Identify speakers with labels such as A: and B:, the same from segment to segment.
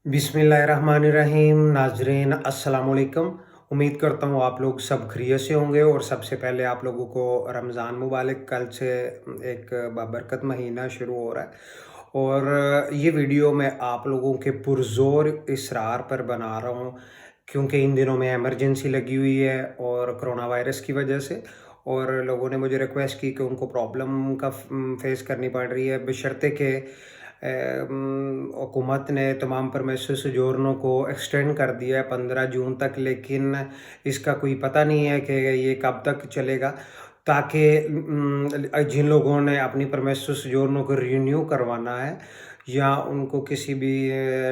A: बिस्मिल्लाहिर्रहमानिर्रहीम। नाजरीन अस्सलाम वालेकुम। उम्मीद करता हूँ आप लोग सब खैरियत से होंगे और सबसे पहले आप लोगों को रमज़ान मुबारक। कल से एक बाबरकत महीना शुरू हो रहा है और ये वीडियो मैं आप लोगों के पुरज़ोर इसरार पर बना रहा हूँ क्योंकि इन दिनों में इमरजेंसी लगी हुई है और कोरोना वायरस की वजह से, और लोगों ने मुझे रिक्वेस्ट की कि उनको प्रॉब्लम का फेस करनी पड़ रही है, बशर्ते कि हुकूमत ने तमाम परमिशन सोजोर्नो को एक्सटेंड कर दिया है 15 जून तक, लेकिन इसका कोई पता नहीं है कि ये कब तक चलेगा, ताकि जिन लोगों ने अपनी परमिशन सोजोर्नो को रिन्यू करवाना है या उनको किसी भी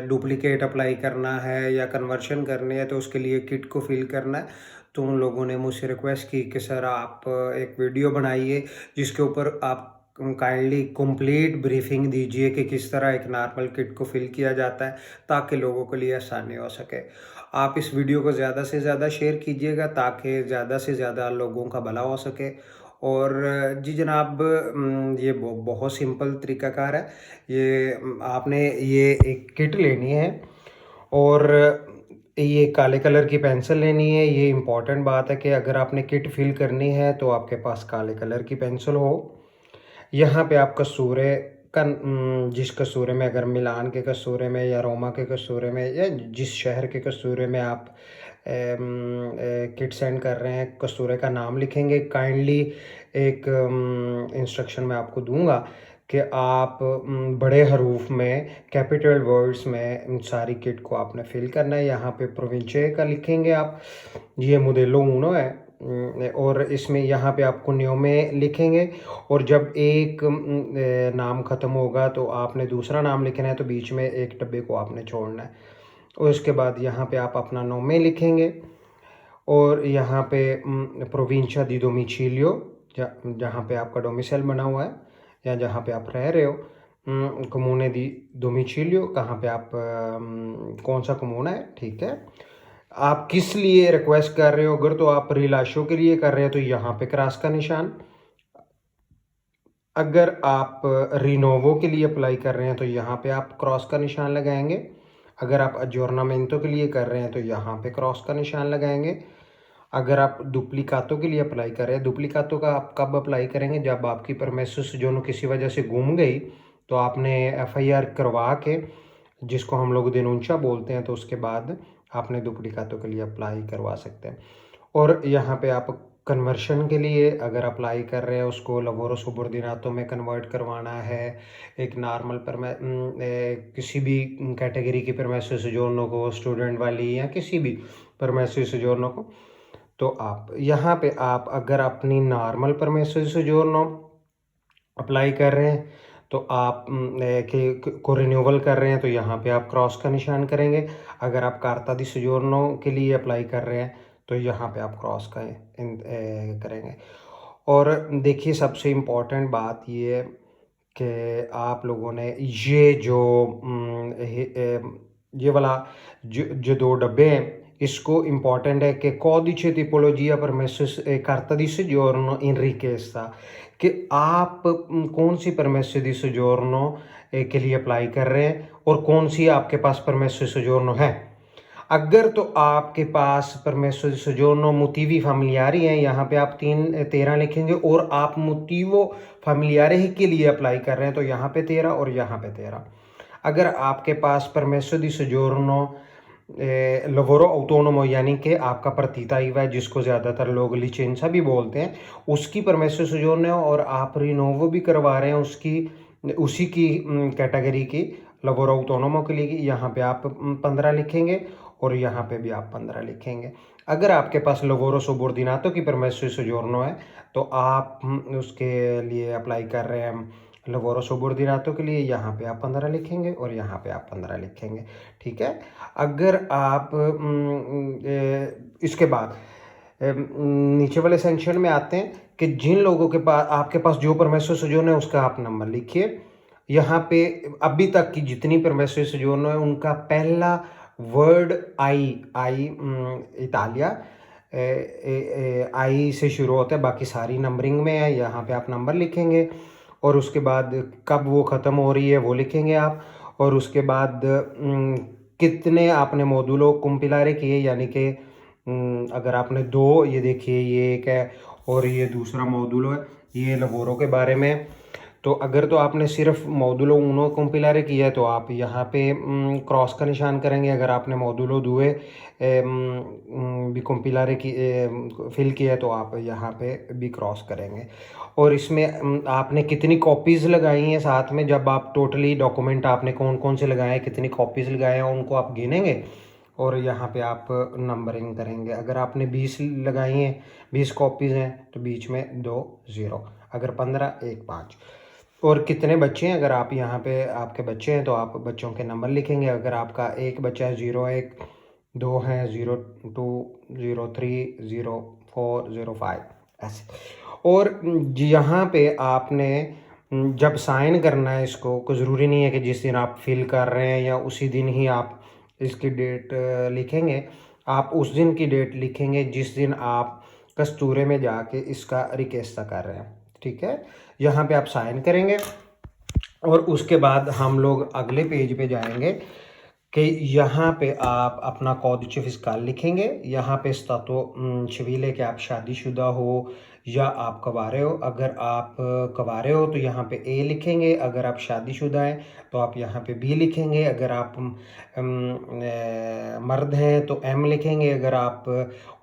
A: डुप्लीकेट अप्लाई करना है या कन्वर्शन करनी है तो उसके लिए किट को फिल करना है, तो उन लोगों ने मुझसे रिक्वेस्ट की कि सर आप एक वीडियो बनाइए जिसके ऊपर आप काइंडली कंप्लीट ब्रीफिंग दीजिए कि किस तरह एक नॉर्मल किट को फिल किया जाता है ताकि लोगों के लिए आसानी हो सके। आप इस वीडियो को ज़्यादा से ज़्यादा शेयर कीजिएगा ताकि ज़्यादा से ज़्यादा लोगों का भला हो सके। और जी जनाब, ये बहुत सिंपल तरीक़ाकार है। ये आपने ये एक किट लेनी है और ये काले कलर की पेंसिल लेनी है। ये इम्पॉर्टेंट बात है कि अगर आपने किट फिल करनी है तो आपके पास काले कलर की पेंसिल हो। यहाँ पे आप कसूरे का जिस कसूरे में, अगर मिलान के कसूरे में या रोमा के कसूरे में या जिस शहर के कसूरे में आप किट सेंड कर रहे हैं, कसूरे का नाम लिखेंगे। काइंडली एक इंस्ट्रक्शन मैं आपको दूंगा कि आप बड़े हरूफ में कैपिटल वर्ड्स में सारी किट को आपने फिल करना है। यहाँ पे प्रोविंचे का लिखेंगे आप, ये मोडेलो उनो है और इसमें यहाँ पे आपको न्योमे लिखेंगे और जब एक नाम ख़त्म होगा तो आपने दूसरा नाम लिखना है, तो बीच में एक डब्बे को आपने छोड़ना है और उसके बाद यहाँ पे आप अपना नोमे लिखेंगे और यहाँ पे प्रोविंशिया दी डोमिचिलियो जहाँ पे आपका डोमिसाइल बना हुआ है या जहाँ पे आप रह रहे हो, कमूने दी डोमिचिलियो, कहाँ पे आप कौन सा कमूना है, ठीक है। आप किस लिए रिक्वेस्ट कर रहे हो, अगर तो आप रिलाशो के लिए कर रहे हैं तो यहाँ पे क्रॉस का निशान, अगर आप रिनोवो के लिए अप्लाई कर रहे हैं तो यहाँ पे आप क्रॉस का निशान लगाएंगे, अगर आप अजोर्नामेंटो के लिए कर रहे हैं तो यहाँ पे क्रॉस का निशान लगाएंगे, अगर आप डुप्लीकातो के लिए अप्लाई कर रहे हैं, डुप्लीकातो का आप कब अप्लाई करेंगे, जब आपकी परमिशंस जो किसी वजह से गुम गई तो आपने एफआईआर करवा के, जिसको हम लोग देनुंचा बोलते हैं, तो उसके बाद आपने डुप्लीकातो के लिए अप्लाई करवा सकते हैं। और यहाँ पे आप कन्वर्शन के लिए अगर अप्लाई कर रहे हैं, उसको लवोरो सुबोर्डिनातो में कन्वर्ट करवाना है, एक नॉर्मल पर किसी भी कैटेगरी की परमिशन सोजोर्नो को, स्टूडेंट वाली या किसी भी परमिशन सोजोर्नो को, तो आप यहाँ पे आप अगर अपनी नॉर्मल परमिशन सोजोर्नो अप्लाई कर रहे हैं तो आप को रिन्यूअल कर रहे हैं तो यहाँ पे आप क्रॉस का निशान करेंगे। अगर आप कार्ता दी सोजोर्नो के लिए अप्लाई कर रहे हैं तो यहाँ पे आप क्रॉस का करेंगे। और देखिए, सबसे इम्पोर्टेंट बात ये है कि आप लोगों ने ये जो ये वाला जो दो डब्बे हैं, इसको इम्पॉर्टेंट है कि codice tipologia permesso carta di soggiorno in richiesta, कि आप कौन सी परमिशन दी सोजोर्नो के लिए अप्लाई कर रहे हैं और कौन सी आपके पास परमिशन सोजोर्नो है। अगर तो आपके पास परमिशन सोजोर्नो मोटिवी फैमिलियारी हैं, यहाँ पे आप 13 लिखेंगे, और आप मोटिवो फैमिलियारी के लिए अप्लाई कर रहे हैं तो यहाँ पे 13 और यहाँ पे 13। अगर आपके पास परमिशन दी सोजोर्नो लवोरो ऑटोनोमो यानी कि आपका प्रतीता IVA है, जिसको ज़्यादातर लोग लिचेंसा भी बोलते हैं, उसकी परमिशन सोजोर्नो है और आप रिनोवो भी करवा रहे हैं उसी की कैटेगरी की लवोरो ऑटोनोमो के लिए, यहाँ पे आप 15 लिखेंगे और यहाँ पे भी आप 15 लिखेंगे। अगर आपके पास लवोरो सुबोर्डिनातो की परमिशन सोजोर्नो है तो आप उसके लिए अप्लाई कर रहे हैं लवोरो सुबोर्डिनातो के लिए, यहाँ पे आप 15 लिखेंगे और यहाँ पे आप 15 लिखेंगे, ठीक है। अगर आप इसके बाद नीचे वाले सेक्शन में आते हैं कि जिन लोगों के पास, आपके पास जो परमिशन सोजोर्नो है उसका आप नंबर लिखिए। यहाँ पे अभी तक की जितनी परमिशन सोजोर्नो है उनका पहला वर्ड आई इतालिया आई से शुरू होता है, बाकी सारी नंबरिंग में है। यहाँ पे आप नंबर लिखेंगे और उसके बाद कब वो ख़त्म हो रही है वो लिखेंगे आप, और उसके बाद कितने आपने मोडुलो कंपिलारे किए, यानी कि अगर आपने 2, ये देखिए ये एक है और ये दूसरा मोडुलो है, ये लवोरो के बारे में है। तो अगर तो आपने सिर्फ मोडुलो उनो कंपिलारे किया है तो आप यहाँ पे क्रॉस का निशान करेंगे। अगर आपने मोडुलो दुए भी कंपिलारे की फिल किया है तो आप यहाँ पे भी क्रॉस करेंगे। और इसमें आपने कितनी कॉपीज़ लगाई हैं साथ में, जब आप टोटली डॉक्यूमेंट आपने कौन कौन से लगाए हैं, कितनी कॉपीज़ लगाए हैं, उनको आप गिनेंगे और यहाँ पे आप नंबरिंग करेंगे। अगर आपने 20 लगाई हैं, 20 कॉपीज़ हैं, तो बीच में 2 0, अगर 15 1 5। और कितने बच्चे हैं, अगर आप यहाँ पे आपके बच्चे हैं तो आप बच्चों के नंबर लिखेंगे। अगर आपका एक बच्चा है 0 1, 2 हैं 0 2 0 3 0 4 0 5, ऐसे। और यहाँ पे आपने जब साइन करना है इसको, कोई ज़रूरी नहीं है कि जिस दिन आप फिल कर रहे हैं या उसी दिन ही आप इसकी डेट लिखेंगे। आप उस दिन की डेट लिखेंगे जिस दिन आप कस्तूरे में जाके इसका रिक्वेस्ट कर रहे हैं, ठीक है। यहाँ पे आप साइन करेंगे और उसके बाद हम लोग अगले पेज पे जाएंगे कि यहाँ पे आप अपना कॉदिce फिस्काल लिखेंगे। यहाँ पे स्तातो सिविल है कि आप शादीशुदा हो या आप कवारे हो। अगर आप कवारे हो तो यहाँ पे ए लिखेंगे, अगर आप शादीशुदा हैं तो आप यहाँ पे बी लिखेंगे, अगर आप मर्द हैं तो एम लिखेंगे, अगर आप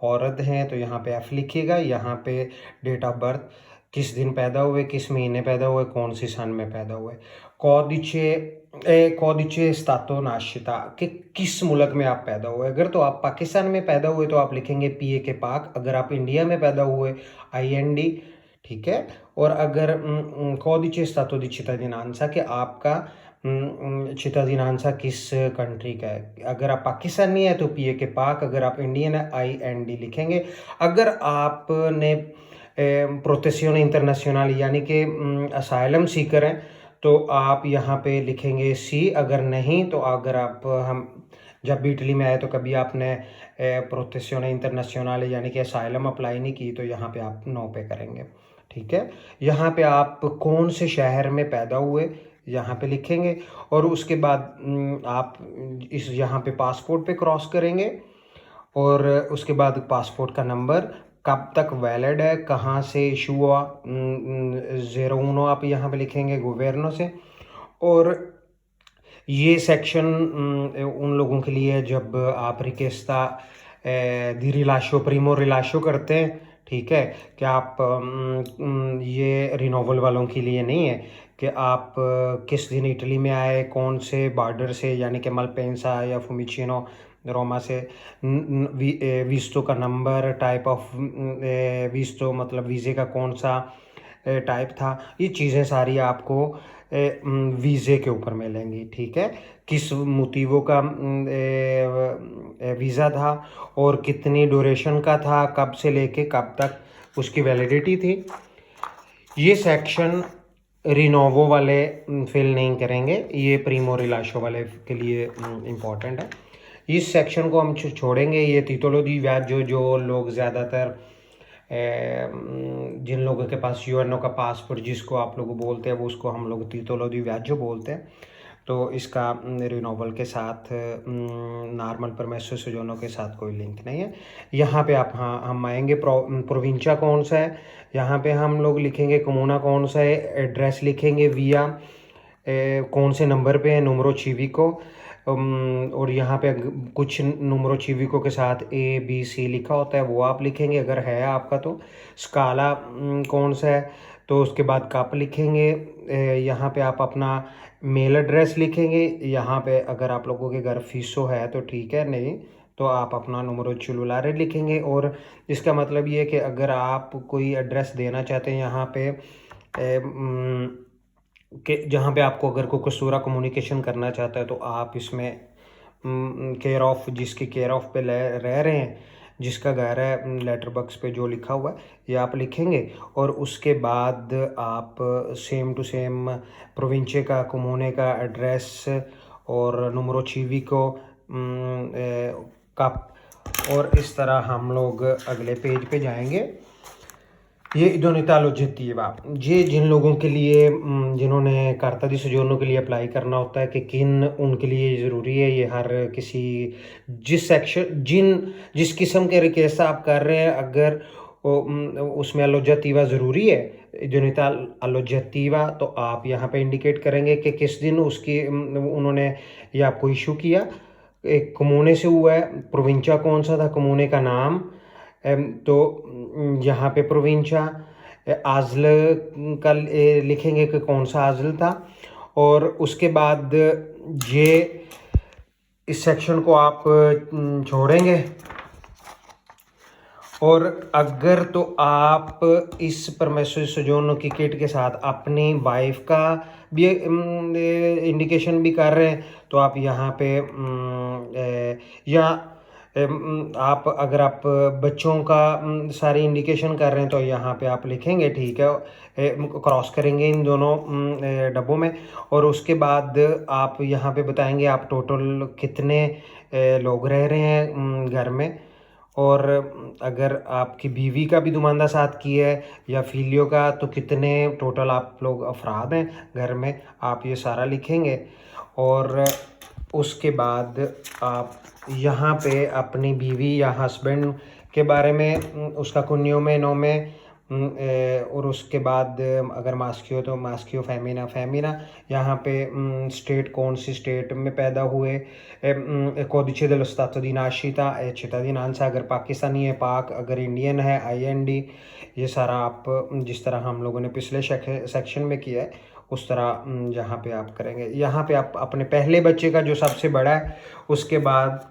A: औरत हैं तो यहाँ पे एफ लिखिएगा। यहाँ पे डेट ऑफ बर्थ, किस दिन पैदा हुए, किस महीने पैदा हुए, कौन सी सन में पैदा हुए। कॉदिचे स्तातो नाशिता कि किस मुल्क में आप पैदा हुए। अगर तो आप पाकिस्तान में पैदा हुए तो आप लिखेंगे पी के पाक। अगर आप इंडिया में पैदा हुए IND, ठीक है। और अगर कॉदिचे स्तातो दी चितादिनांसा कि आपका चितादिनांसा किस कंट्री का है। अगर आप पाकिस्तानी है तो पी के पाक, अगर आप इंडियन है IND लिखेंगे। अगर आपने प्रोटेक्शन इंटरनेशनल यानी कि असाइलम सीकर हैं तो आप यहाँ पे लिखेंगे C। अगर नहीं तो अगर आप हम जब भी इटली में आए तो कभी आपने प्रोटेक्शन इंटरनेशनल यानी कि असाइलम अप्लाई नहीं की तो यहाँ पे आप नो पे करेंगे, ठीक है। यहाँ पे आप कौन से शहर में पैदा हुए यहाँ पे लिखेंगे और उसके बाद आप इस यहाँ पे पासपोर्ट पे क्रॉस करेंगे और उसके बाद पासपोर्ट का नंबर कब तक वैलिड है, कहाँ से इशू हुआ, 01 आप यहाँ पे लिखेंगे गवर्नो से। और ये सेक्शन उन लोगों के लिए जब आप रिक्वेस्टा दी रिलाशो प्रीमो रिलाशो करते हैं, ठीक है, कि आप ये रिनोवल वालों के लिए नहीं है कि आप किस दिन इटली में आए, कौन से बॉर्डर से यानी कि मलपेंसा या फुमिचिनो रोमा से, विस्टो का नंबर, टाइप ऑफ विस्टो मतलब वीज़े का कौन सा टाइप था, ये चीज़ें सारी आपको वीज़े के ऊपर मिलेंगी, ठीक है। किस मोटिवो का वीज़ा था और कितनी ड्यूरेशन का था, कब से लेके कब तक उसकी वैलिडिटी थी। ये सेक्शन रिनोवो वाले फिल नहीं करेंगे, ये प्रीमो रिलाशो वाले के लिए इम्पोर्टेंट है। इस सेक्शन को हम छोड़ेंगे। ये तीतोलो दी वियाggio जो लोग ज़्यादातर जिन लोगों के पास यूएनओ का पासपोर्ट जिसको आप लोग बोलते हैं वो उसको हम लोग तीतोलो दी वियाggio बोलते हैं। तो इसका रिनोवल के साथ नॉर्मल परमेसो सोजोनो के साथ कोई लिंक नहीं है। यहाँ पे आप हम आएंगे प्रोविंचा कौन सा है, यहाँ पे हम लोग लिखेंगे कमूना कौन सा है, एड्रेस लिखेंगे विया कौन से नंबर पे है, नूमरो चिविको, और यहाँ पे कुछ नूमरो चिविको के साथ ABC लिखा होता है वो आप लिखेंगे अगर है आपका तो। स्काला कौन सा है तो उसके बाद कप लिखेंगे। यहाँ पे आप अपना मेल एड्रेस लिखेंगे। यहाँ पे अगर आप लोगों के घर फीसो है तो ठीक है, नहीं तो आप अपना नूमरो चुलुलारे लिखेंगे। और इसका मतलब ये है कि अगर आप कोई एड्रेस देना चाहते हैं यहाँ पे कि जहाँ पे आपको अगर कोई कसूरा कम्युनिकेशन करना चाहता है तो आप इसमें केयर ऑफ, जिसके केयर ऑफ पे रह रहे हैं, जिसका घर है लेटर बॉक्स पे जो लिखा हुआ है ये आप लिखेंगे। और उसके बाद आप सेम टू सेम प्रोविंचे का कमूने का एड्रेस और नूमरो चिविको कप। और इस तरह हम लोग अगले पेज पे जाएंगे। ये idoneità oggettiva ये जिन लोगों के लिए जिन्होंने carta di soggiorno के लिए अप्लाई करना होता है कि किन उनके लिए ज़रूरी है, ये हर किसी जिस किस्म के रिक्वेस्ट आप कर रहे हैं, अगर उसमें alloggettiva ज़रूरी है, idoneità alloggettiva, तो आप यहाँ पे इंडिकेट करेंगे कि किस दिन उसकी उन्होंने ये आपको इशू किया, एक कमूने से हुआ है, प्रोविंचा कौन सा था, कमूने का नाम, तो यहाँ पे प्रोविंचा आज़ल का लिखेंगे कि कौन सा आज़ल था, और उसके बाद ये इस सेक्शन को आप छोड़ेंगे। और अगर तो आप इस परमेसो सोजोर्नो की किट के साथ अपनी वाइफ का भी इंडिकेशन भी कर रहे हैं, तो आप यहाँ पे या आप अगर आप बच्चों का सारी इंडिकेशन कर रहे हैं तो यहाँ पे आप लिखेंगे, ठीक है, क्रॉस करेंगे इन दोनों डब्बों में, और उसके बाद आप यहाँ पे बताएंगे आप टोटल कितने लोग रह रहे हैं घर में, और अगर आपकी बीवी का भी दुमानदा साथ की है या फिलियो का, तो कितने टोटल आप लोग अफराद हैं घर में, आप ये सारा लिखेंगे। और उसके बाद आप यहाँ पे अपनी बीवी या हस्बैंड के बारे में उसका कुन्यो में और उसके बाद अगर मास्कियो तो मास्कियो, फेमिना, यहाँ पे स्टेट कौन सी स्टेट में पैदा हुए, कोडिce dello stato di nascita e cittadinanza, अगर पाकिस्तानी है पाक, अगर इंडियन है IND, ये सारा आप जिस तरह हम लोगों ने पिछले सेक्शन में किया है उस तरह यहाँ पे आप करेंगे। यहाँ पे आप अपने पहले बच्चे का जो सबसे बड़ा है, उसके बाद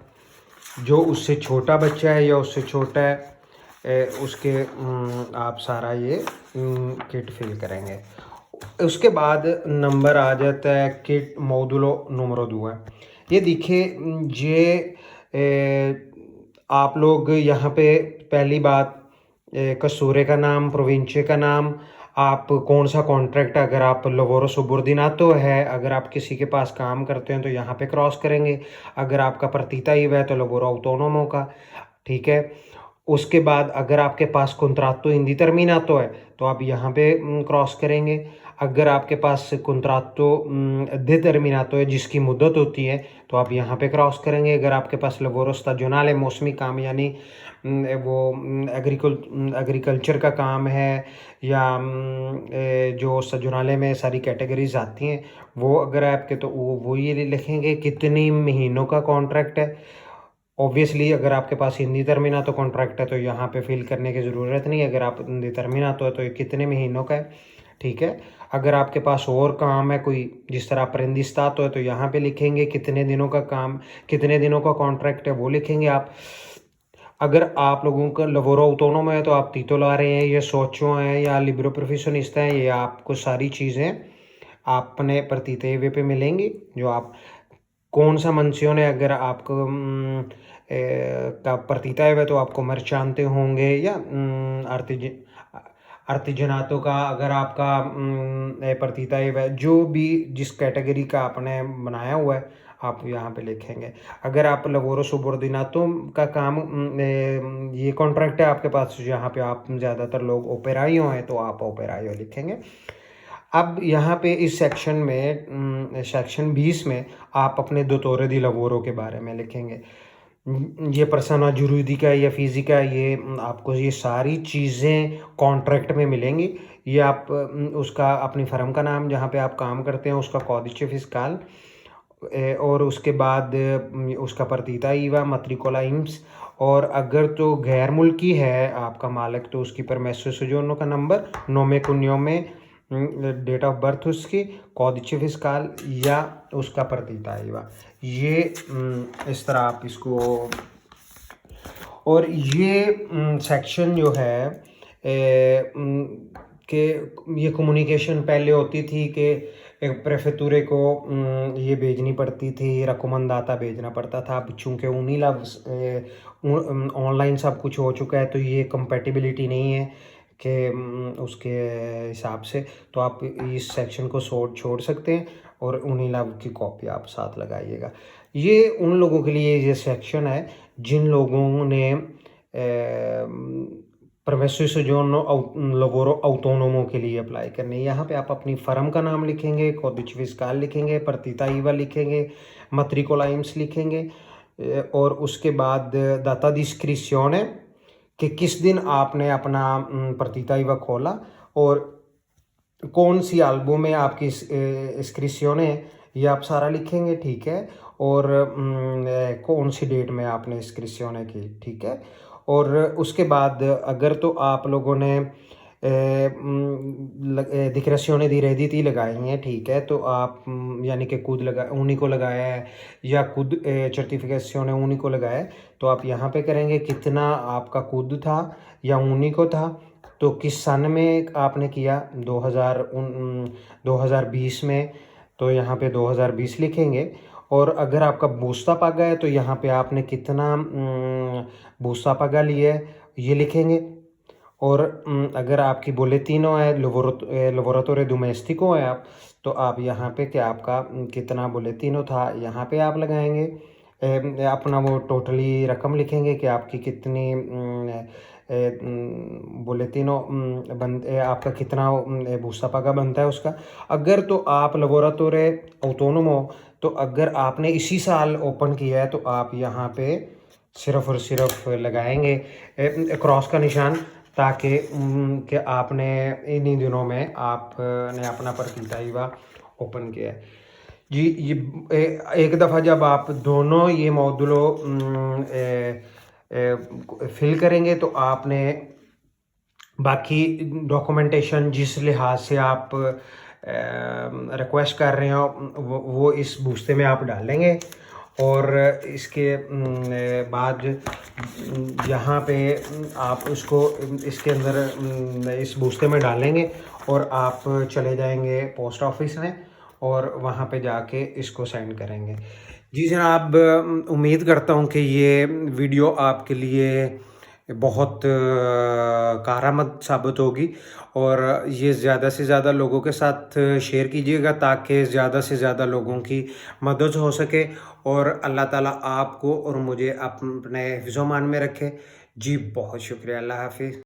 A: जो उससे छोटा बच्चा है या उससे छोटा है उसके आप सारा ये किट फिल करेंगे। उसके बाद नंबर आ जाता है किट मोडुलो नंबर 2। ये देखिए, ये आप लोग यहाँ पे पहली बात कसूरे का नाम, प्रोविंचे का नाम, आप कौन सा कॉन्ट्रैक्ट, अगर आप लवोरो सुबोर्डिनातो है, अगर आप किसी के पास काम करते हैं तो यहाँ पे क्रॉस करेंगे, अगर आपका partita IVA है तो लवोरो ऑटोनोमो का, ठीक है। उसके बाद अगर आपके पास कॉन्ट्रातो इंडिटरमिनातो है तो आप यहाँ पे क्रॉस करेंगे, अगर आपके पास कॉन्ट्रातो डिटरमिनातो है जिसकी मुद्दत होती है तो आप यहाँ पे क्रॉस करेंगे, अगर आपके पास लवोरो स्टाजियोनाले मौसमी काम यानी वो एग्रीकल्चर का काम है या जो स्टाजियोनाले में सारी कैटेगरीज आती हैं वो अगर आपके, तो वो ये लिखेंगे कितनी महीनों का कॉन्ट्रैक्ट है। ऑब्वियसली अगर आपके पास हिंदी टर्मिनातो कॉन्ट्रैक्ट है तो यहाँ पे फिल करने की ज़रूरत नहीं है, अगर आप हिंदी टर्मिनातो है तो ये कितने महीनों का है, ठीक है। अगर आपके पास और काम है कोई, जिस तरह aprendistato है, तो यहाँ पे लिखेंगे कितने दिनों का काम, कितने दिनों का कॉन्ट्रैक्ट है वो लिखेंगे आप। अगर आप लोगों का लवोरो ऑटोनोमो है तो आप ला रहे हैं या सोचो हैं या लिब्रो प्रोफेशनिस्ट हैं, ये आपको सारी चीज़ें अपने partite पे मिलेंगी जो आप कौन सा मंसियों है, अगर आपको का partita IVA तो आपको मर्चांते होंगे या आर्टिजनातो का, अगर आपका partita IVA जो भी जिस कैटेगरी का आपने बनाया हुआ है आप यहाँ पे लिखेंगे। अगर आप लवोरो सुबोर्डिनातो का काम ये कॉन्ट्रैक्ट है आपके पास, यहाँ पे आप ज़्यादातर लोग ओपेराइयो हैं तो आप ओपेराइयो लिखेंगे। अब यहाँ पे इस सेक्शन में सेक्शन 20 में आप अपने दोतोरे दी लवोरो के बारे में लिखेंगे। ये पर्सना जुरिडिका या फिजिका, ये आपको ये सारी चीज़ें कॉन्ट्रैक्ट में मिलेंगी। ये आप उसका अपनी फर्म का नाम जहाँ पे आप काम करते हैं उसका कोडिce फिस्काल, और उसके बाद उसका partita IVA, matricola INPS, और अगर तो गैर मुल्की है आपका मालिक तो उसकी परमेसो सोजोर्नो का नंबर, नोमे कुन्योमे, डेट ऑफ बर्थ उसकी, कोडिce फिस्काल या उसका partita IVA, ये इस तरह आप इसको। और ये सेक्शन जो है कि ये कम्युनिकेशन पहले होती थी कि एक प्रेफेतुरे को ये भेजनी पड़ती थी, रकमंदाता भेजना पड़ता था। अब चूँकि उनीला ऑनलाइन सब कुछ हो चुका है तो ये कंपेटिबिलिटी नहीं है कि उसके हिसाब से, तो आप इस सेक्शन को छोड़ सकते हैं और उनीला की कॉपी आप साथ लगाइएगा। ये उन लोगों के लिए ये सेक्शन है जिन लोगों ने परमेसो सोजोर्नो लवोरो ऑटोनोमो के लिए अप्लाई करनी है। यहाँ पे आप अपनी फर्म का नाम लिखेंगे, कोडिच फिस्काल लिखेंगे, partita IVA लिखेंगे, matricola IMSS लिखेंगे, और उसके बाद data di iscrizione कि किस दिन आपने अपना partita IVA खोला और कौन सी एल्बम में आपकी इसक्रिप्शन है, ये आप सारा लिखेंगे, ठीक है। और कौन सी डेट में आपने इसक्रिप्शन है की, ठीक है। और उसके बाद अगर तो आप लोगों ने डिक्रेशियोने दी रेडिटी लगाई है, ठीक है, तो आप यानी कि खुद लगा उन्हीं को लगाया है या खुद सर्टिफिकेशन उन्हीं को लगाया है, तो आप यहाँ पे करेंगे कितना आपका खुद था या उन्हीं को था, तो किस सन में आपने किया, 2020 में, तो यहाँ पे 2020 लिखेंगे। और अगर आपका बूस्ता पागा है तो यहाँ पे आपने कितना बूस्ता पागा लिया है ये लिखेंगे। और अगर आपकी बोलेटिनो है, लवोरेटोरे डोमेस्टिको है आप, तो आप यहाँ पे कि आपका कितना बोलेटिनो था यहाँ पे आप लगाएंगे। अपना वो टोटली रकम लिखेंगे कि आपकी कितनी बोलेटिनो आपका कितना बूस्ता पागा बनता है उसका। अगर तो आप लवोरेटोरे ऑटोनोमो, तो अगर आपने इसी साल ओपन किया है तो आप यहाँ पे सिर्फ और सिर्फ लगाएंगे क्रॉस का निशान, ताकि कि आपने इन्हीं दिनों में आपने अपना partita IVA ओपन किया है जी। ये एक दफ़ा जब आप दोनों ये मॉड्यूलो फिल करेंगे तो आपने बाकी डॉक्यूमेंटेशन जिस लिहाज से आप रिक्वेस्ट कर रहे हो वो इस बूस्ते में आप डालेंगे। और इसके बाद यहाँ पे आप उसको इसके अंदर इस बूस्ते में डालेंगे और आप चले जाएंगे पोस्ट ऑफिस में और वहाँ पे जाके इसको सेंड करेंगे। जी जनाब, उम्मीद करता हूँ कि ये वीडियो आपके लिए बहुत कारआमद साबित होगी और ये ज़्यादा से ज़्यादा लोगों के साथ शेयर कीजिएगा ताकि ज़्यादा से ज़्यादा लोगों की मदद हो सके और अल्लाह ताला आपको और मुझे अपने हिफ्ज़-ओ-मान में रखे। जी बहुत शुक्रिया, अल्लाह हाफ़िज़।